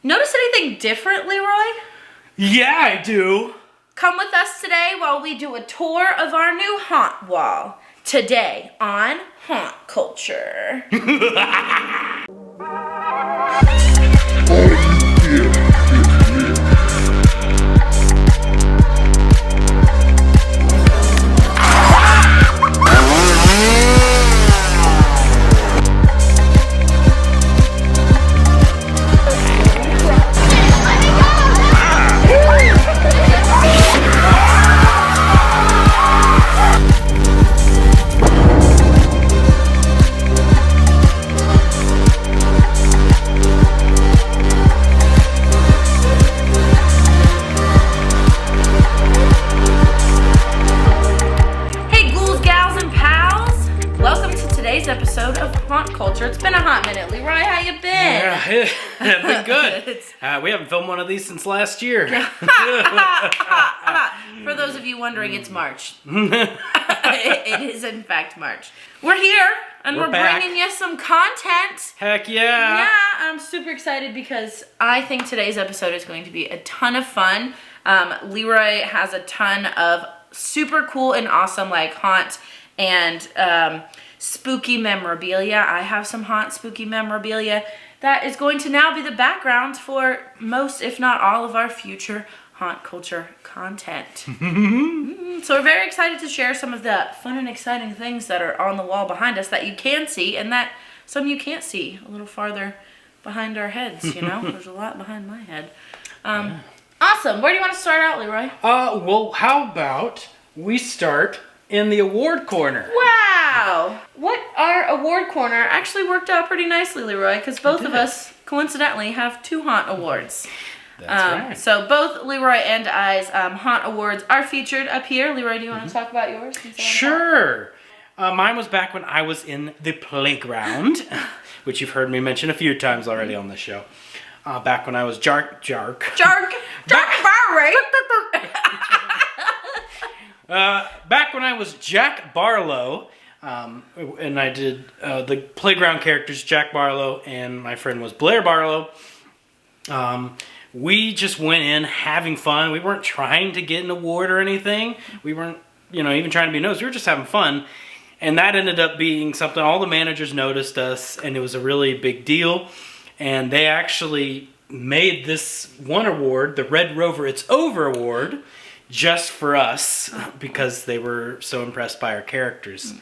Notice anything different, Leroy? Yeah, I do. Come with us today while we do a tour of our new haunt wall. Today on Haunt Culture. Episode of Haunt Culture. It's been a hot minute. Leroy, how you been? Yeah, it's been good. We haven't filmed one of these since last year. For those of you wondering, it's March. It is in fact March. We're here and we're bringing you some content. Heck yeah. Yeah, I'm super excited because I think today's episode is going to be a ton of fun. Leroy has a ton of super cool and awesome like haunt and spooky memorabilia. I have some haunt spooky memorabilia that is going to now be the background for most, if not all, of our future haunt culture content. So we're very excited to share some of the fun and exciting things that are on the wall behind us that you can see and that some you can't see a little farther behind our heads, you know? There's a lot behind my head. Yeah. Awesome. Where do you want to start out, Leroy? Well, how about we start in the award corner? Wow! What our award corner actually worked out pretty nicely, Leroy, because both of us, coincidentally, have 2 haunt awards. That's right. So both Leroy and I's haunt awards are featured up here. Leroy, do you want to talk about yours? Sure. Mine was back when I was in the playground, which you've heard me mention a few times already on the show. Back when I was Jark Barry. Back when I was Jack Barlow, and I did the playground characters, Jack Barlow, and my friend was Blair Barlow. We just went in having fun. We weren't trying to get an award or anything. We weren't, even trying to be noticed. We were just having fun. And that ended up being something, all the managers noticed us, and it was a really big deal. And they actually made this one award, the Red Rover It's Over Award, just for us because they were so impressed by our characters.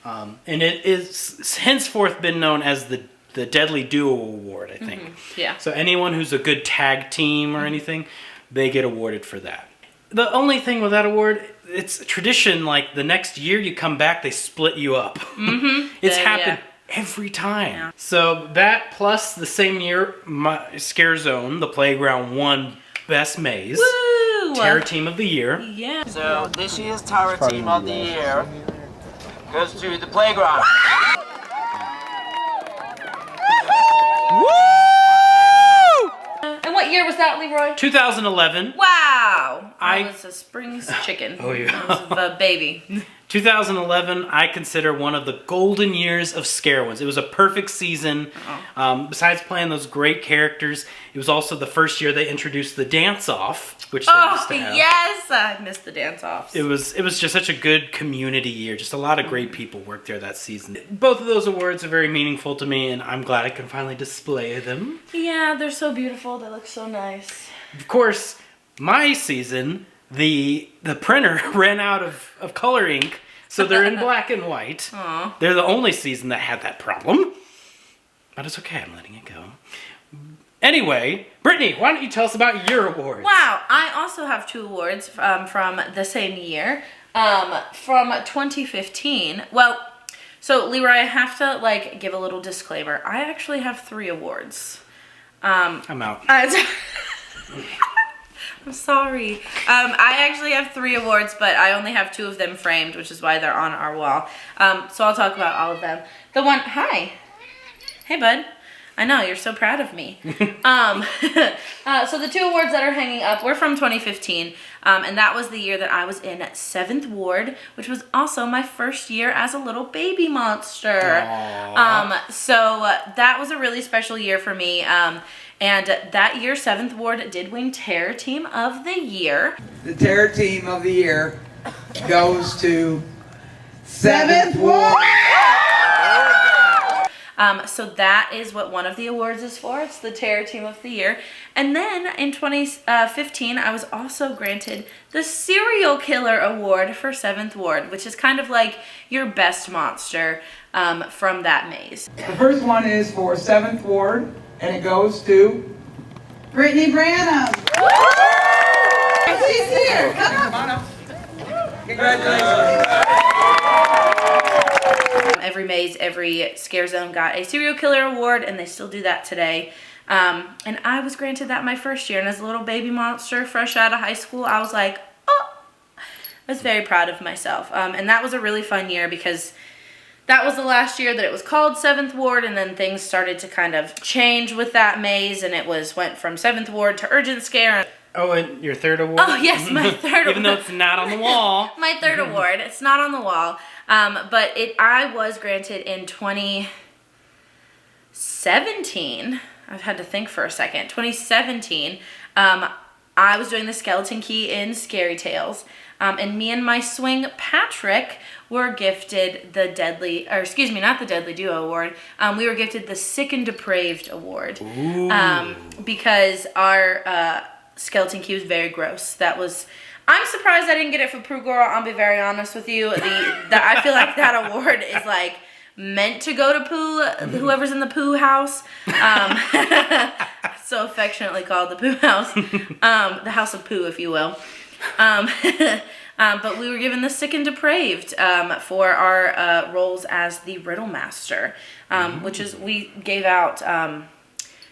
And it is henceforth been known as the Deadly Duo Award, I think. Yeah. So anyone who's a good tag team or anything, they get awarded for that. The only thing with that award, it's tradition, like the next year you come back, they split you up. It's happened every time. Yeah. So that plus the same year, my Scare Zone, the playground, won Best Maze. Woo! Terror Team of the Year. Yeah. So this year's Terror Team of the Year goes to the playground. Woo! And what year was that, Leroy? 2011. Wow! I was a Springs chicken. Oh, yeah. I was a baby. 2011, I consider one of the golden years of Scarowinds. It was a perfect season. Besides playing those great characters, it was also the first year they introduced the dance-off, which they used to have. Yes! I missed the dance-offs. It was just such a good community year. Just a lot of great people worked there that season. Both of those awards are very meaningful to me, and I'm glad I can finally display them. Yeah, they're so beautiful. They look so nice. Of course, my season, the printer ran out of color ink, so they're in black and white. Aww. They're the only season that had that problem. But it's okay, I'm letting it go. Anyway, Brittany, why don't you tell us about your awards? Wow, I also have 2 awards from the same year. From 2015. Well, so Leroy, I have to give a little disclaimer. I actually have 3 awards. I'm out. I'm sorry. I actually have 3 awards, but I only have 2 of them framed, which is why they're on our wall. So I'll talk about all of them. The one, hi. Hey, bud. I know, you're so proud of me. So the 2 awards that are hanging up were from 2015, and that was the year that I was in 7th Ward, which was also my first year as a little baby monster. So that was a really special year for me. And that year, 7th Ward did win Terror Team of the Year. The Terror Team of the Year goes to 7th Ward. So that is what one of the awards is for. It's the Terror Team of the Year. And then in 2015, I was also granted the Serial Killer Award for 7th Ward, which is kind of like your best monster from that maze. The first one is for 7th Ward, and it goes to Brittany Branham. She's here. Come on. Congratulations. Every maze, every scare zone got a serial killer award, and they still do that today. And I was granted that my first year, and as a little baby monster fresh out of high school, I was like, oh, I was very proud of myself. And that was a really fun year because that was the last year that it was called 7th Ward, and then things started to kind of change with that maze, and it went from 7th Ward to Urgent Scare. Oh, and your third award? Oh, yes, my third award. Even though it's not on the wall. My third award. It's not on the wall. But I was granted in 2017. I've had to think for a second. 2017, I was doing the Skeleton Key in Scary Tales. And me and my swing, Patrick, were gifted the not the Deadly Duo Award. We were gifted the Sick and Depraved Award. Because our Skeleton Key was very gross. I'm surprised I didn't get it for Pooh Girl. I'll be very honest with you. I feel like that award is like meant to go to Pooh, whoever's in the Pooh house. So affectionately called the Pooh house. The house of Pooh, if you will. But we were given the Sick and Depraved for our roles as the Riddle Master, which is, we gave out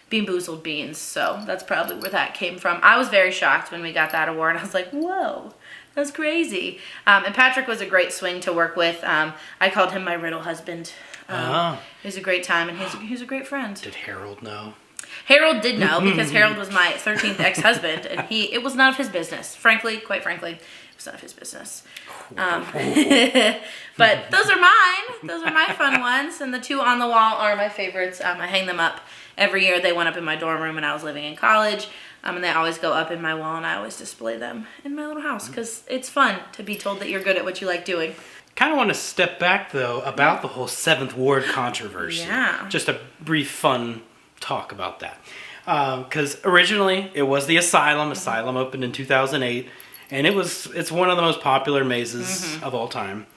Bean Boozled beans, so that's probably where that came from. I was very shocked when we got that award. I was like, whoa, that's crazy. And Patrick was a great swing to work with. I called him my riddle husband. It was a great time, and he's a great friend. Did Harold know? Harold did know, because Harold was my 13th ex-husband, and it was none of his business. Quite frankly, it was none of his business. But those are mine. Those are my fun ones, and the two on the wall are my favorites. I hang them up every year. They went up in my dorm room when I was living in college, and they always go up in my wall, and I always display them in my little house, because it's fun to be told that you're good at what you like doing. Kind of want to step back, though, about the whole 7th Ward controversy. Yeah. Just a brief, fun talk about that. Because originally, it was the Asylum. Asylum opened in 2008. And it's one of the most popular mazes of all time.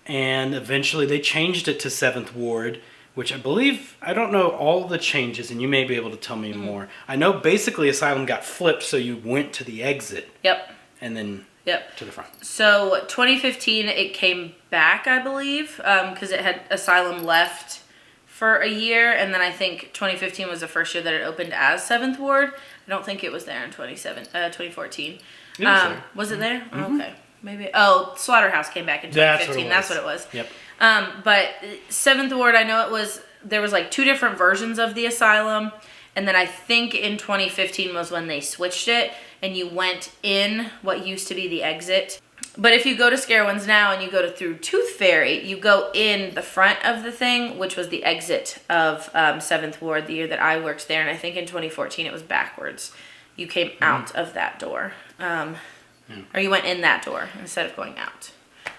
And eventually they changed it to 7th Ward, which I believe, I don't know all the changes, and you may be able to tell me more. I know basically Asylum got flipped, so you went to the exit. Yep. And then to the front. So 2015, it came back, I believe, because it had Asylum left for a year, and then I think 2015 was the first year that it opened as 7th Ward. I don't think it was there in 2014. Was it there? Mm-hmm. Okay. Maybe. Oh, Slaughterhouse came back in 2015. That's what it was. Yep. But 7th Ward, I know there was like 2 different versions of the Asylum. And then I think in 2015 was when they switched it, and you went in what used to be the exit. But if you go to Scarowinds now and you go through Tooth Fairy, you go in the front of the thing, which was the exit of 7th Ward the year that I worked there. And I think in 2014 it was backwards. You came out of that door. Or you went in that door instead of going out.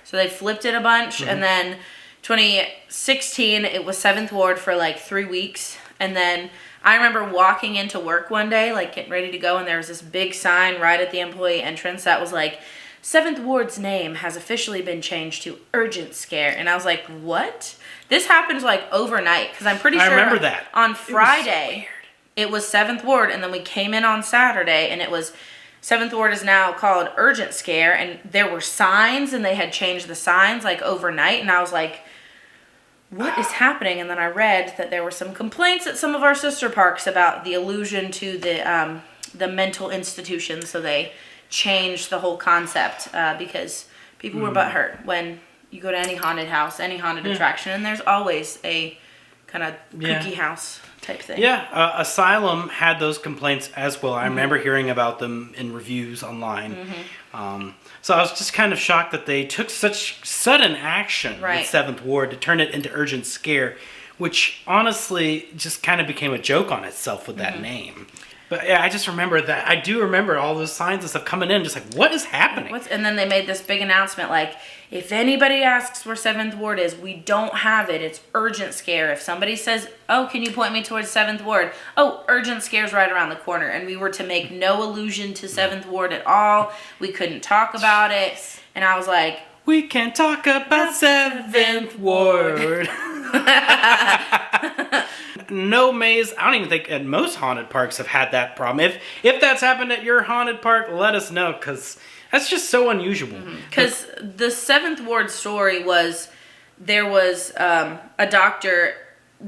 So they flipped it a bunch. And then 2016, it was 7th Ward for like 3 weeks. And then I remember walking into work one day, like getting ready to go, and there was this big sign right at the employee entrance that was like, 7th Ward's name has officially been changed to Urgent Scare. And I was like, what? This happened like overnight, because I'm pretty sure I remember that. On Friday, it was 7th Ward, and then we came in on Saturday, and it was 7th Ward is now called Urgent Scare, and there were signs, and they had changed the signs like overnight, and I was like, what is happening? And then I read that there were some complaints at some of our sister parks about the allusion to the mental institution, so they changed the whole concept because people were butthurt when you go to any haunted house, any haunted attraction, and there's always a kind of kooky house type thing. Yeah, Asylum had those complaints as well. I remember hearing about them in reviews online. So I was just kind of shocked that they took such sudden action with 7th Ward to turn it into Urgent Scare, which honestly just kind of became a joke on itself with that name. But yeah, I just remember that. I do remember all those signs and stuff coming in, just like, what is happening? And then they made this big announcement, like, if anybody asks where 7th Ward is, we don't have it. It's urgent scare. If somebody says, oh, can you point me towards 7th Ward? Oh, urgent scare's right around the corner. And we were to make no allusion to 7th Ward at all. We couldn't talk about it. And I was like, we can't talk about 7th Ward. No maze. I don't even think at most haunted parks have had that problem. If that's happened at your haunted park, let us know, because that's just so unusual. Because the 7th Ward story was, there was a doctor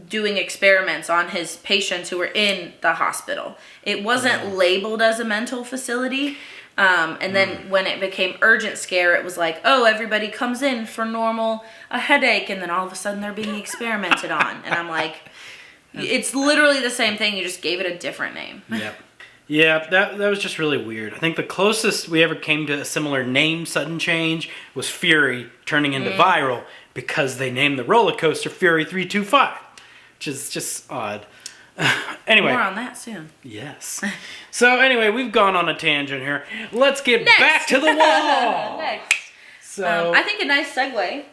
doing experiments on his patients who were in the hospital. It wasn't labeled as a mental facility. And then when it became urgent scare, it was like, oh, everybody comes in for a headache, and then all of a sudden they're being experimented on. And I'm like, it's literally the same thing, you just gave it a different name. Yep. Yeah, that was just really weird. I think the closest we ever came to a similar name sudden change was Fury turning into Viral, because they named the roller coaster Fury 325, which is just odd. Anyway. More on that soon. Yes. So anyway, we've gone on a tangent here. Let's get back to the wall. Next. So I think a nice segue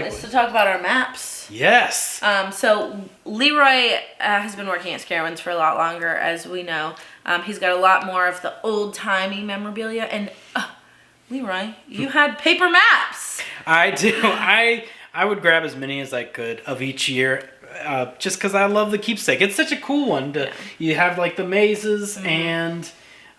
is to talk about our maps. Yes. So Leroy has been working at Scarowinds for a lot longer, as we know. He's got a lot more of the old-timey memorabilia. And Leroy, you had paper maps. I do. I would grab as many as I could of each year. Just because I love the keepsake. It's such a cool one. You have like the mazes and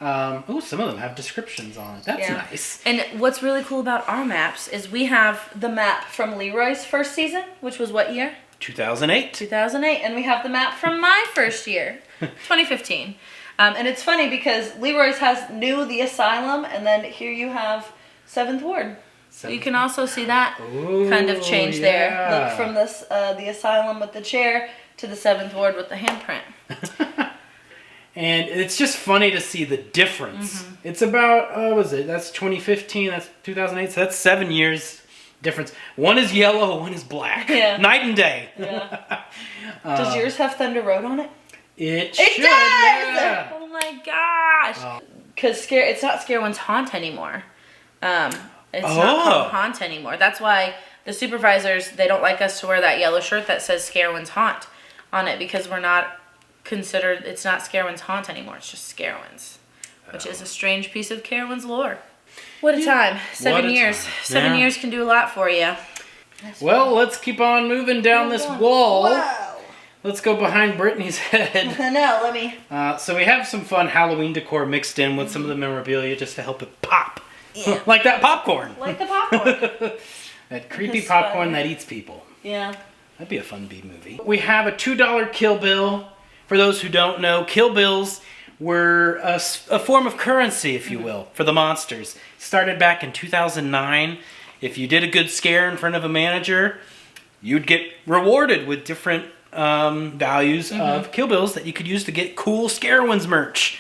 some of them have descriptions on it. That's nice. And what's really cool about our maps is we have the map from Leroy's first season, which was what year? 2008. 2008. And we have the map from my first year, 2015. And it's funny because Leroy's has New the Asylum, and then here you have 7th Ward. So you can also see that kind of change there. Look, from this the asylum with the chair to the 7th Ward with the handprint. And it's just funny to see the difference. It's about, that's 2015, that's 2008, so that's 7 years difference. One is yellow, one is black. Yeah. Night and day. Yeah. Does yours have Thunder Road on it? It should, does! Yeah. Oh my gosh! Because it's not Scarowinds Haunt anymore. It's not called Haunt anymore. That's why the supervisors, they don't like us to wear that yellow shirt that says Scarowinds Haunt on it, because we're not considered, it's not Scarowinds Haunt anymore. It's just Scarowinds, which is a strange piece of Carowinds lore. What a time. 7 years. 7 years can do a lot for you. Well, let's keep on moving down this wall. Wow. Let's go behind Brittany's head. No, let me. So we have some fun Halloween decor mixed in with some of the memorabilia just to help it pop. Yeah. Like that popcorn. Like the popcorn. That creepy popcorn that eats people. Yeah. That'd be a fun B movie. We have a $2 Kill Bill. For those who don't know, Kill Bills were a form of currency, if you will, for the monsters. Started back in 2009. If you did a good scare in front of a manager, you'd get rewarded with different values of Kill Bills that you could use to get cool Scarowinds merch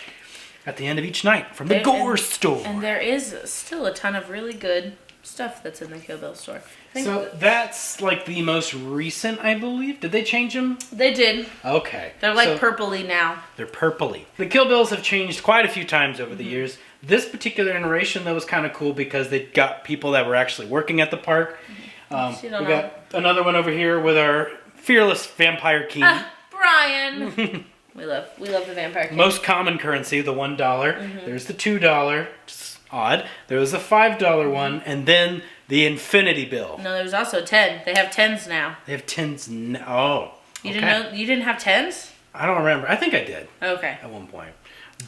at the end of each night from the Gore store. And there is still a ton of really good stuff that's in the Kill Bill store. So that's like the most recent, I believe. Did they change them? They did. Okay. They're like purpley now. They're purplely. The Kill Bills have changed quite a few times over the years. This particular iteration, though, was kind of cool because they got people that were actually working at the park. We got another one over here with our fearless vampire king. Brian. We love the vampire king. Most common currency, the $1. There's the $2, which is odd. There was a $5 one, and then the infinity bill. No, there's also 10. They have 10s now. They have 10s now. Oh, you didn't know? You didn't have 10s? I don't remember. I think I did. Okay. At one point.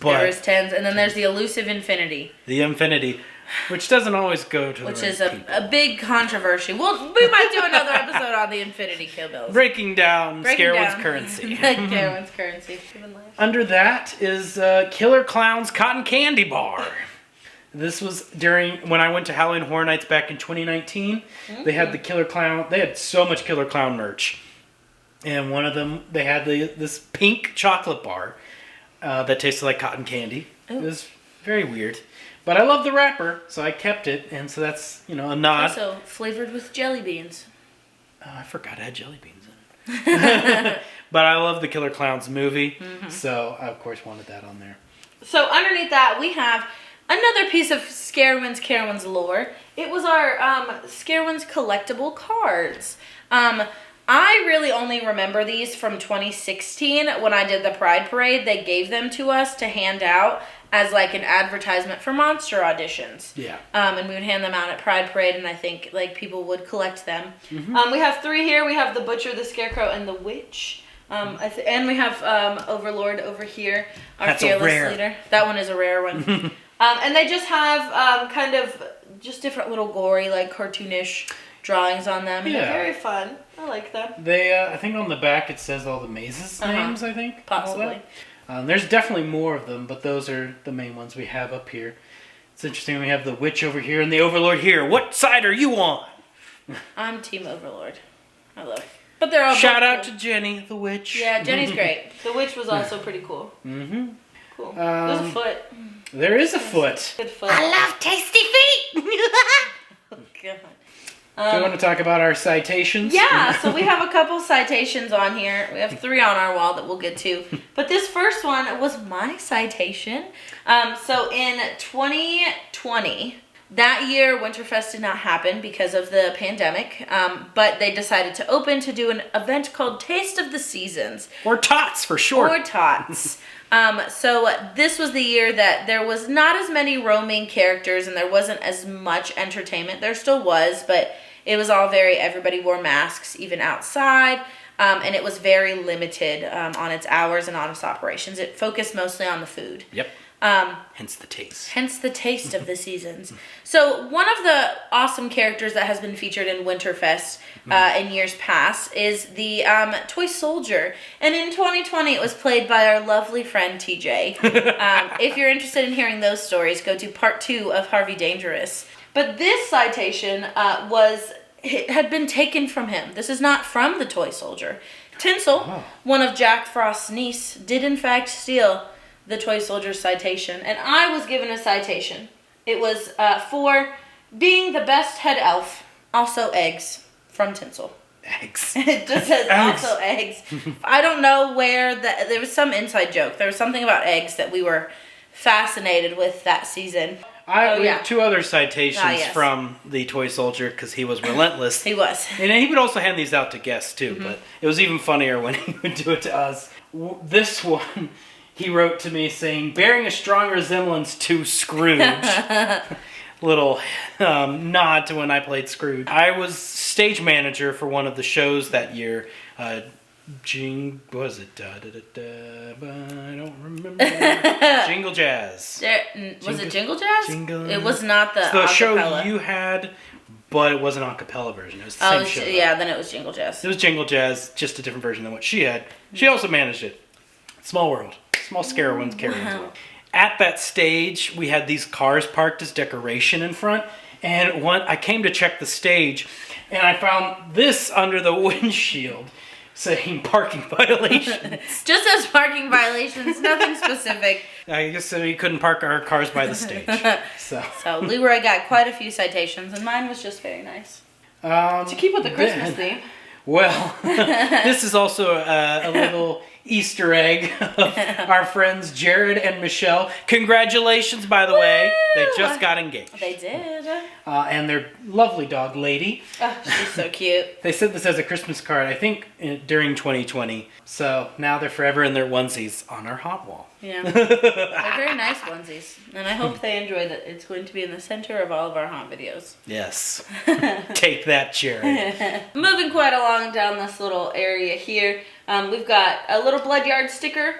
But there is 10s, and then there's the elusive infinity. The infinity, which doesn't always go to which the right is a big controversy. We might do another episode on the infinity Kill Bills. Breaking down Scarowinds currency. Scarowinds currency. Under that is Killer Clown's Cotton Candy Bar. This was when I went to Halloween Horror Nights back in 2019. They had the Killer Clown. They had so much Killer Clown merch. And one of them, they had this pink chocolate bar that tasted like cotton candy. Ooh. It was very weird. But I love the wrapper, so I kept it. And so that's, a nod. Also flavored with jelly beans. Oh, I forgot it had jelly beans in it. But I love the Killer Clowns movie. So I, of course, wanted that on there. So underneath that, we have another piece of Scarowinds lore. It was our Scarowinds collectible cards. I really only remember these from 2016 when I did the Pride Parade. They gave them to us to hand out as like an advertisement for monster auditions. Yeah. And we would hand them out at Pride Parade, and I think like people would collect them. We have 3 here. We have the Butcher, the Scarecrow, and the Witch. And we have Overlord over here, our That's fearless a rare leader. That one is a rare one. And they just have kind of just different little gory, like cartoonish drawings on them. And they're very fun. I like them. They, I think on the back it says all the mazes names, I think. Possibly. There's definitely more of them, but those are the main ones we have up here. It's interesting, we have the Witch over here and the Overlord here. What side are you on? I'm Team Overlord. I love it. But they're all Shout out cool. to Jenny, the Witch. Yeah, Jenny's great. The Witch was also pretty cool. Cool. There's a foot. There is a foot. Good foot. I love tasty feet. Oh, God. Do you want to talk about our citations? Yeah, so we have a couple citations on here. We have 3 on our wall that we'll get to. But this first one was my citation. So in 2020, that year Winterfest did not happen because of the pandemic, but they decided to open to do an event called Taste of the Seasons. Or Tots for short. Or Tots. So this was the year that there was not as many roaming characters and there wasn't as much entertainment. There still was, but it was all everybody wore masks even outside, and it was very limited on its hours and on its operations. It focused mostly on the food. Yep. Hence the taste. Hence the taste of the seasons. So one of the awesome characters that has been featured in Winterfest in years past is the toy soldier. And in 2020, it was played by our lovely friend TJ. If you're interested in hearing those stories, go to part 2 of Harvey Dangerous. But this citation had been taken from him. This is not from the toy soldier. Tinsel, one of Jack Frost's niece, did in fact steal the toy soldier's citation, and I was given a citation. It was for being the best head elf, also eggs, from Tinsel. Eggs. It just says also eggs. I don't know where there was some inside joke. There was something about eggs that we were fascinated with that season. We have 2 other citations from the toy soldier because he was relentless. He was. And he would also hand these out to guests too, but it was even funnier when he would do it to us. This one, he wrote to me saying, bearing a strong resemblance to Scrooge. Little nod to when I played Scrooge. I was stage manager for one of the shows that year. What was it? I don't remember. Jingle Jazz. Was it Jingle Jazz? Jingle. It was not the It's the show acapella. you had, but it wasn't an acapella version. It was the same show. Yeah, then it was Jingle Jazz. It was Jingle Jazz, just a different version than what she had. She also managed it. Small world. Small Scarowinds carry as well. At that stage, we had these cars parked as decoration in front. And I came to check the stage, and I found this under the windshield saying parking violations. Just as parking violations, nothing specific. I guess we couldn't park our cars by the stage. So Leroy got quite a few citations, and mine was just very nice. To keep with the Christmas theme. Well, this is also a little Easter egg of our friends Jared and Michelle. Congratulations, by the way. They just got engaged. They did. And their lovely dog, Lady. Oh, she's so cute. They sent this as a Christmas card, I think, during 2020. So now they're forever in their onesies on our hot wall. Yeah. They're very nice onesies. And I hope they enjoy that. It's going to be in the center of all of our haunt videos. Yes. Take that, Jared. Moving quite along down this little area here, we've got a little Bloodyard sticker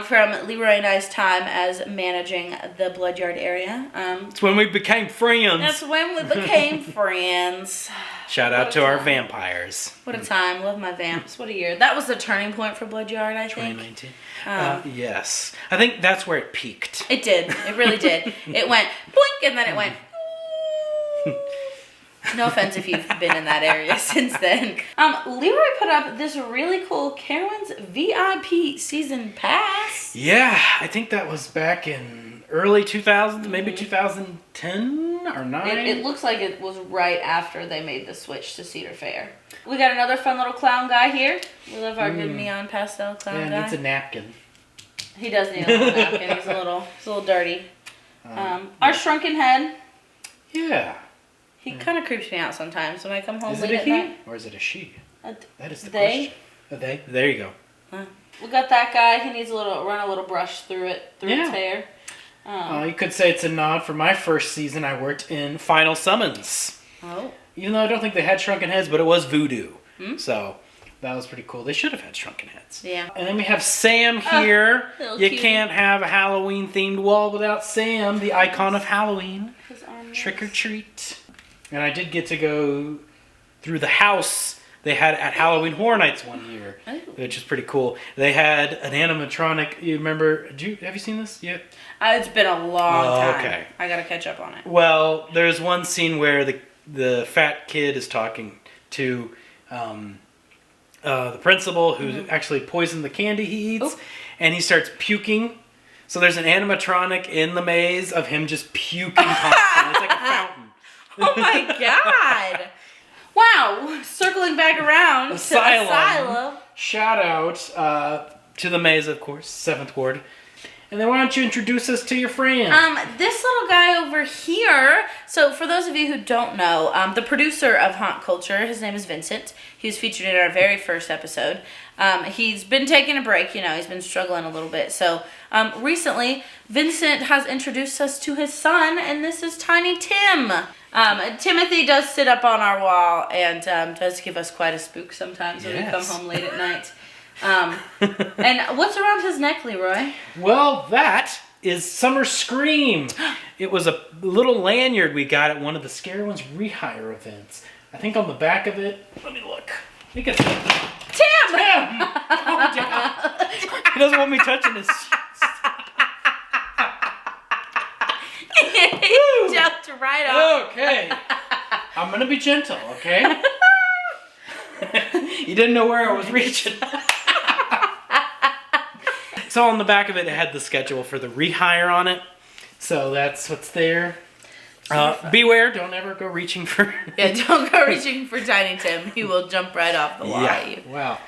from Leroy and I's time as managing the Bloodyard area. It's when we became friends. That's when we became friends. Shout out to our vampires. What a time. Love my vamps. What a year. That was the turning point for Bloodyard, I think. 2019. Yes. I think that's where it peaked. It did. It really did. It went boink and then it went... No offense if you've been in that area since then. Leroy put up this really cool Carowinds VIP season pass. Yeah, I think that was back in early 2000s, maybe 2010 or 9. It looks like it was right after they made the switch to Cedar Fair. We got another fun little clown guy here. We love our good neon pastel clown guy. It's a napkin. He does need a little napkin. He's a little dirty. Our shrunken head. Yeah. He kind of creeps me out sometimes when I come home Is late it a at he night. or is it a she? That is the They. question. A they? There you go. We got that guy. He needs run a little brush through its hair. You could say it's a nod for my first season. I worked in Final Summons. Oh. Even though I don't think they had shrunken heads, but it was voodoo. So that was pretty cool. They should have had shrunken heads. Yeah. And then we have Sam here. Little You cutie. can't have a Halloween themed wall without Sam, the icon of Halloween. Trick or treat. And I did get to go through the house they had at Halloween Horror Nights one year, which is pretty cool. They had an animatronic. You remember? Have you seen this yet? It's been a long time. Okay. I gotta catch up on it. Well, there's one scene where the fat kid is talking to the principal, who actually poisoned the candy he eats, and he starts puking. So there's an animatronic in the maze of him just puking constantly. It's like a fountain. Oh my god! Wow, circling back around Asylum. to Asylum. Shout out to the maze, of course, 7th Ward. And then why don't you introduce us to your friend? This little guy over here. So for those of you who don't know, the producer of Haunt Culture, his name is Vincent. He was featured in our very first episode. He's been taking a break, he's been struggling a little bit. So recently, Vincent has introduced us to his son, and this is Tiny Tim. Timothy does sit up on our wall and does give us quite a spook sometimes when we come home late at night. And what's around his neck, Leroy? Well, that is Summer Scream. It was a little lanyard we got at one of the Scarowinds rehire events. I think on the back of it, let me look. I think it's Tim! Calm down. He doesn't want me touching his He jumped right off. Okay. I'm going to be gentle, okay? You didn't know where I was reaching. So on the back of it, it had the schedule for the rehire on it. So that's what's there. Beware, don't ever go reaching for... Yeah, don't go reaching for Tiny Tim. He will jump right off the wall at you. Wow.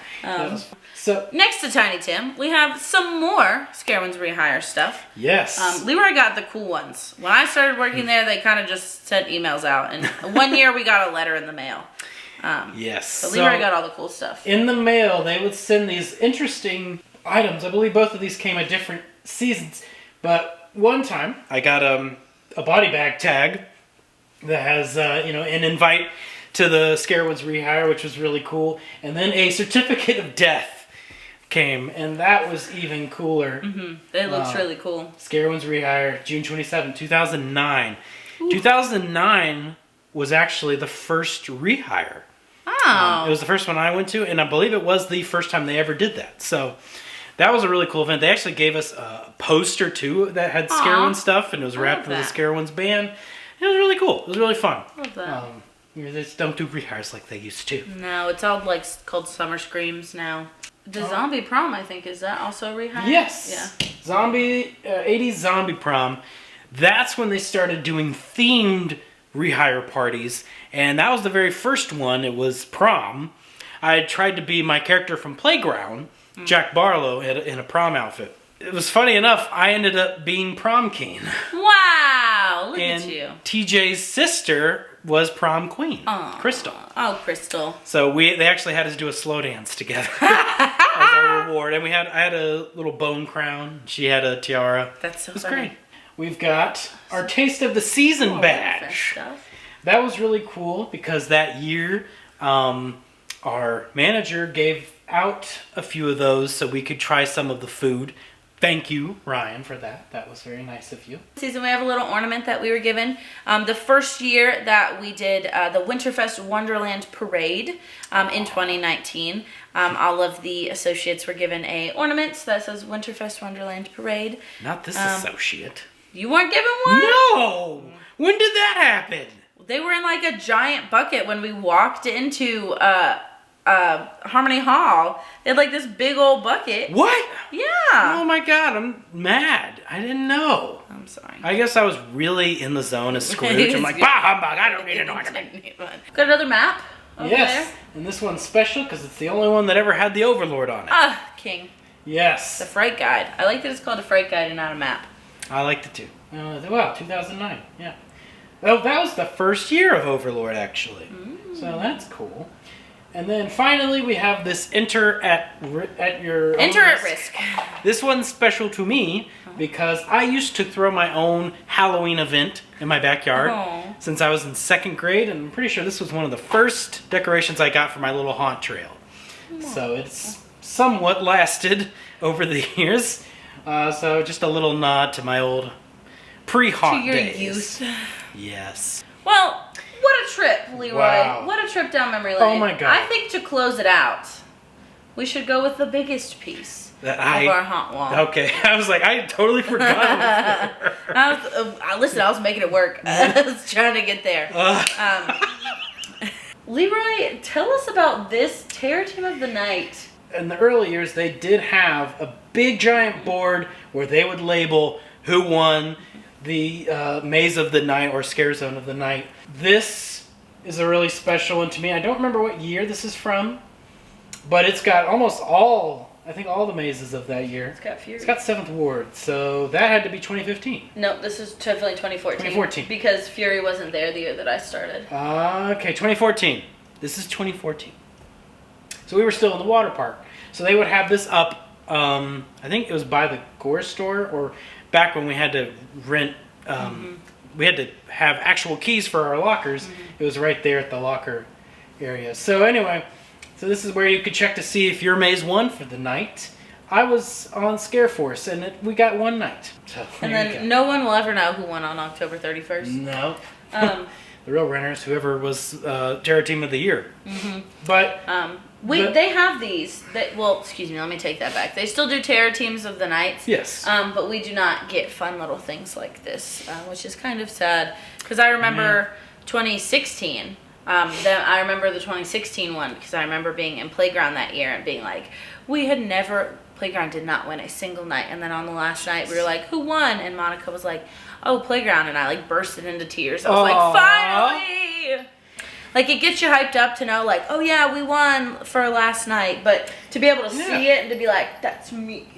So next to Tiny Tim, we have some more Scarowinds rehire stuff. Yes. Leroy got the cool ones. When I started working there, they kind of just sent emails out. And one year we got a letter in the mail. Yes. But Leroy got all the cool stuff. In the mail, they would send these interesting items. I believe both of these came at different seasons. But one time, I got a body bag tag that has, an invite to the Scarowinds rehire, which was really cool. And then a certificate of death came, and that was even cooler. It looks really cool. Scarowinds rehire, June 27, 2009. Ooh. 2009 was actually the first rehire. Oh. It was the first one I went to, and I believe it was the first time they ever did that. So that was a really cool event. They actually gave us a poster, too, that had Scarowinds stuff, and it was wrapped with the Scarowinds band. It was really cool. It was really fun. Love that. They just don't do rehires like they used to. No, it's all called Summer Screams now. The Zombie Prom, I think, is that also a rehire? Yes. Yeah. 80s Zombie Prom. That's when they started doing themed rehire parties, and that was the very first one. It was prom. I tried to be my character from Playground, Jack Barlow, in a prom outfit. It was funny enough, I ended up being prom king. Wow, look and at you. TJ's sister was prom queen, Crystal. Oh, Crystal. So they actually had us do a slow dance together as our reward. And I had a little bone crown. She had a tiara. That's so It was funny. great. We've got our Taste of the Season badge. That was really cool because that year our manager gave out a few of those so we could try some of the food. Thank you, Ryan, for that. That was very nice of you. This season we have a little ornament that we were given. The first year that we did the Winterfest Wonderland Parade in 2019, all of the associates were given a ornament that says Winterfest Wonderland Parade. Not this associate. You weren't given one? No! When did that happen? They were in like a giant bucket when we walked into Harmony Hall. They had like this big old bucket. What? Yeah. Oh my god, I'm mad. I didn't know. I'm sorry. I guess I was really in the zone as Scrooge. I'm like, bah humbug, I don't need an ornament. Got another map over Yes, there. and this one's special because it's the only one that ever had the Overlord on it. King. Yes. The Fright Guide. I like that it's called a Fright Guide and not a map. I liked it too. Wow, 2009. Yeah. Oh, that was the first year of Overlord, actually. So that's cool. And then finally, we have this Enter at your own Enter at risk. This one's special to me because I used to throw my own Halloween event in my backyard since I was in 2nd grade, and I'm pretty sure this was one of the first decorations I got for my little haunt trail. So it's somewhat lasted over the years. So just a little nod to my old pre-haunt days. To your youth. Yes. Well, what a trip, Leroy. Wow. What a trip down memory lane. Oh my God. I think to close it out, we should go with the biggest piece of our haunt wall. Okay. I was like, I totally forgot. Listen, I was making it work. I was trying to get there. Leroy, tell us about this Terror Team of the Night. In the early years, they did have a big giant board where they would label who won the Maze of the Night or Scare Zone of the Night. This is a really special one to me. I don't remember what year this is from, but it's got almost all the mazes of that year. It's got Fury. It's got 7th Ward, so that had to be 2015. No, this is definitely 2014. 2014. Because Fury wasn't there the year that I started. Okay, 2014. This is 2014. So we were still in the water park. So they would have this up, I think it was by the Gore store, or back when we had to rent, we had to have actual keys for our lockers. It was right there at the locker area. So anyway, so this is where you could check to see if your maze won for the night. I was on Scare Force, and we got one night. So and then no one will ever know who won on October 31st. No. The real winners, whoever was Terror Team of the Year. But they have these. Excuse me, let me take that back. They still do Terror Teams of the Night. yes. But we do not get fun little things like this, which is kind of sad. Because I remember 2016. I remember the 2016 one because I remember being in Playground that year and being like, Playground did not win a single night. And then on the last night, we were like, who won? And Monica was like, oh, Playground. And I bursted into tears. I was like, finally! It gets you hyped up to know, oh yeah, we won for last night. But to be able to see it and to be like, that's me.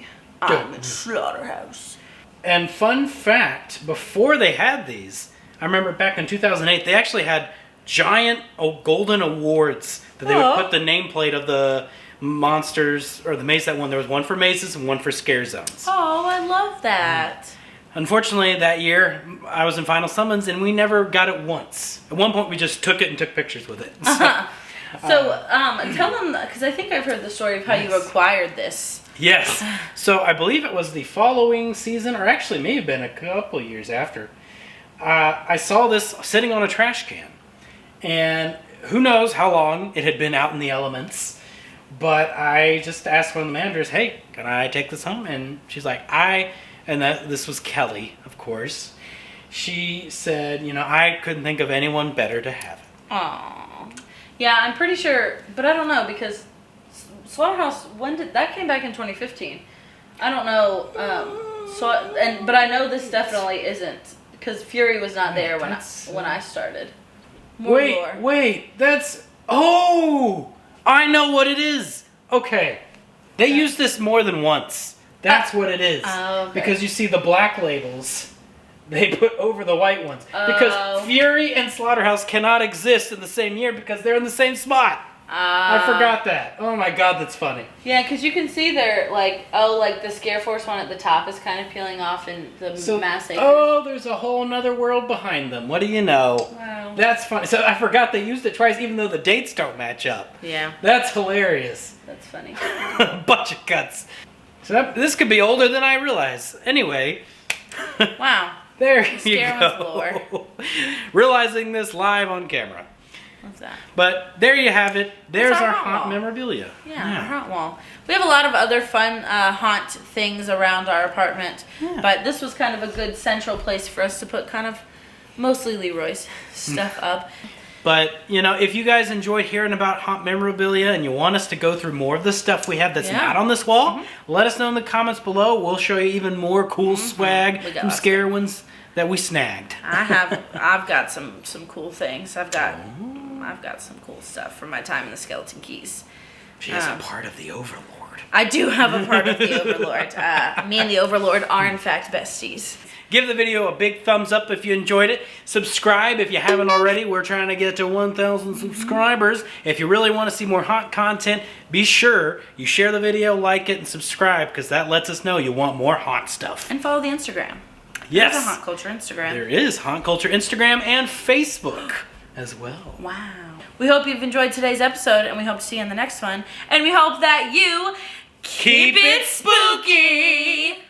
I'm in Slaughterhouse. And fun fact, before they had these, I remember back in 2008, they actually had giant golden awards that they would put the nameplate of the monsters or the maze that won. There was one for mazes and one for scare zones. Oh, I love that. Unfortunately, that year, I was in Final Summons and we never got it once. At one point, we just took it and took pictures with it. So, tell them, because I think I've heard the story of how you acquired this. Yes. So, I believe it was the following season, or actually may have been a couple years after. I saw this sitting on a trash can. And who knows how long it had been out in the elements. But I just asked one of the managers, hey, can I take this home? And she's like, this was Kelly, of course. She said, I couldn't think of anyone better to have it. Aww. Yeah, I'm pretty sure, but I don't know, because Slaughterhouse, that came back in 2015. I don't know, but I know this definitely isn't, because Fury was not there when I started. Wait, I know what it is. Okay. They used this more than once. That's what it is. Oh, okay. Because you see the black labels they put over the white ones. Because Fury and Slaughterhouse cannot exist in the same year because they're in the same spot. I forgot that. Oh my god, that's funny. Yeah, because you can see there, the Scare Force one at the top is kind of peeling off in the Mass Acres. Oh, there's a whole nother world behind them. What do you know? Wow. That's funny. So I forgot they used it twice even though the dates don't match up. Yeah. That's hilarious. That's funny. A bunch of cuts. So this could be older than I realize. Anyway. Wow. There you Scarowinds go. lore. Realizing this live on camera. What's that? But there you have it. There's our haunt haunt wall. memorabilia. Yeah, our haunt wall. We have a lot of other fun haunt things around our apartment, but this was kind of a good central place for us to put kind of mostly Leroy's stuff up. But, if you guys enjoyed hearing about haunt memorabilia and you want us to go through more of the stuff we have that's not on this wall, let us know in the comments below. We'll show you even more cool swag from Scarowinds that we snagged. I've got some cool things. I've got some cool stuff from my time in the Skeleton Keys. She is a part of the Overlord. I do have a part of the Overlord. Me and the Overlord are, in fact, besties. Give the video a big thumbs up if you enjoyed it. Subscribe if you haven't already. We're trying to get to 1,000 subscribers. If you really want to see more haunt content, be sure you share the video, like it, and subscribe, because that lets us know you want more haunt stuff. And follow the Instagram. Yes. There's a Haunt Culture Instagram. There is Haunt Culture Instagram and Facebook as well. Wow. We hope you've enjoyed today's episode, and we hope to see you in the next one. And we hope that you keep it spooky.